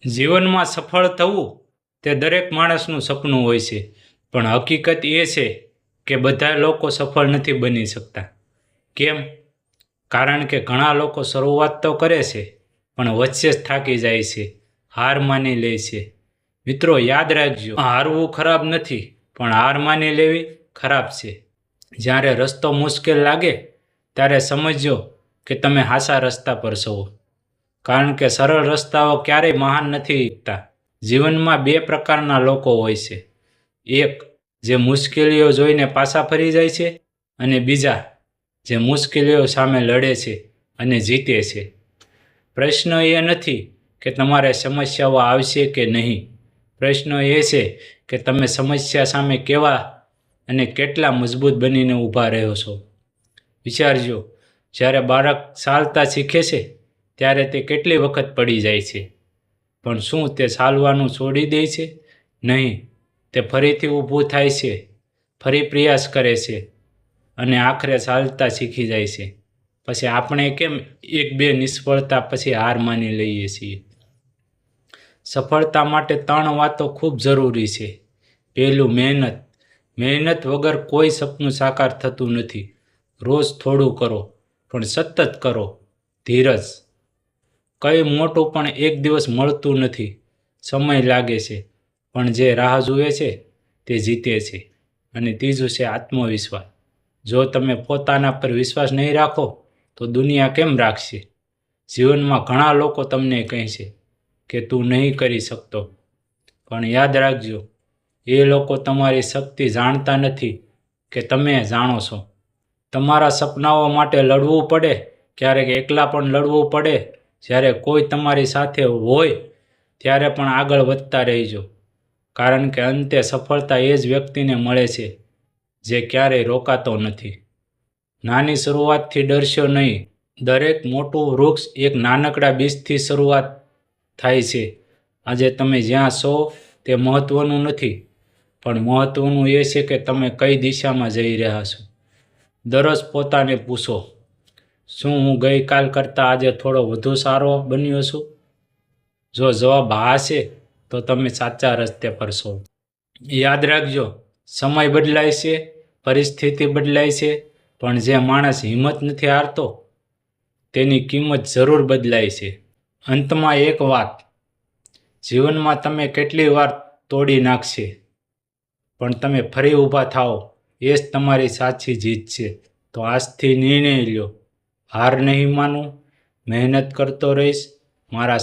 જીવનમાં સફળ થવું તે દરેક માણસનું સપનું હોય છે, પણ હકીકત એ છે કે બધા લોકો સફળ નથી બની શકતા. કેમ? કારણ કે ઘણા લોકો શરૂઆત તો કરે છે, પણ વચ્ચે જ થાકી જાય છે, હાર માની લે છે. મિત્રો, યાદ રાખજો, હારવું ખરાબ નથી, પણ હાર માની લેવી ખરાબ છે. જ્યારે રસ્તો મુશ્કેલ લાગે ત્યારે સમજજો કે તમે સાચા રસ્તા પર છો. કારણ કે સરળ રસ્તાઓ ક્યારેય મહાન નથી થતા. જીવનમાં બે પ્રકારના લોકો હોય છે. એક, જે મુશ્કેલીઓ જોઈને પાછા ફરી જાય છે, અને બીજા, જે મુશ્કેલીઓ સામે લડે છે અને જીતે છે. પ્રશ્ન એ નથી કે તમારે સમસ્યાઓ આવશે કે નહીં. પ્રશ્ન એ છે કે તમે સમસ્યા સામે કેવા અને કેટલા મજબૂત બનીને ઊભા રહ્યો છો. વિચારજો, જ્યારે બાળક ચાલતા શીખે છે ત્યારે તે કેટલી વખત પડી જાય છે, પણ શું તે ચાલવાનું છોડી દે છે? નહીં, તે ફરીથી ઊભું થાય છે, ફરી પ્રયાસ કરે છે અને આખરે ચાલતા શીખી જાય છે. પછી આપણે કેમ એક બે નિષ્ફળતા પછી હાર માની લઈએ છીએ? સફળતા માટે 3 વાતો ખૂબ જરૂરી છે. પહેલું, મહેનત. મહેનત વગર કોઈ સપનું સાકાર થતું નથી. રોજ થોડું કરો, પણ સતત કરો. ધીરજ. કંઈ મોટું પણ એક દિવસ મળતું નથી. સમય લાગે છે, પણ જે રાહ જુએ છે તે જીતે છે. અને ત્રીજું છે આત્મવિશ્વાસ. જો તમે પોતાના પર વિશ્વાસ નહીં રાખો તો દુનિયા કેમ રાખશે? જીવનમાં ઘણા લોકો તમને કહે છે કે તું નહીં કરી શકતો, પણ યાદ રાખજો, એ લોકો તમારી શક્તિ જાણતા નથી કે તમે જાણો છો. તમારા સપનાઓ માટે લડવું પડે, ક્યારેક એકલા પણ લડવું પડે. જ્યારે કોઈ તમારી સાથે હોય ત્યારે પણ આગળ વધતા રહેજો, કારણ કે અંતે સફળતા એ જ વ્યક્તિને મળે છે જે ક્યારેય રોકાતો નથી. નાની શરૂઆતથી ડરશો નહીં. દરેક મોટું વૃક્ષ એક નાનકડા બીજથી શરૂઆત થાય છે. આજે તમે જ્યાં છો તે મહત્વનું નથી, પણ મહત્વનું એ છે કે તમે કઈ દિશામાં જઈ રહ્યા છો. દરરોજ પોતાને પૂછો, શું હું ગઈકાલ કરતાં આજે થોડો વધુ સારો બન્યો છું? જો જવાબ હા છે તો તમે સાચા રસ્તે પર છો. યાદ રાખજો, સમય બદલાય છે, પરિસ્થિતિ બદલાય છે, પણ જે માણસ હિંમત નથી હારતો તેની કિંમત જરૂર બદલાય છે. અંતમાં એક વાત, જીવનમાં તમે કેટલી વાર તોડી નાખશે, પણ તમે ફરી ઊભા થાઓ એ જ તમારી સાચી જીત છે. તો આજથી નિર્ણય લ્યો, હાર નહીં માનું, મહેનત કરતો રહીશ, મારા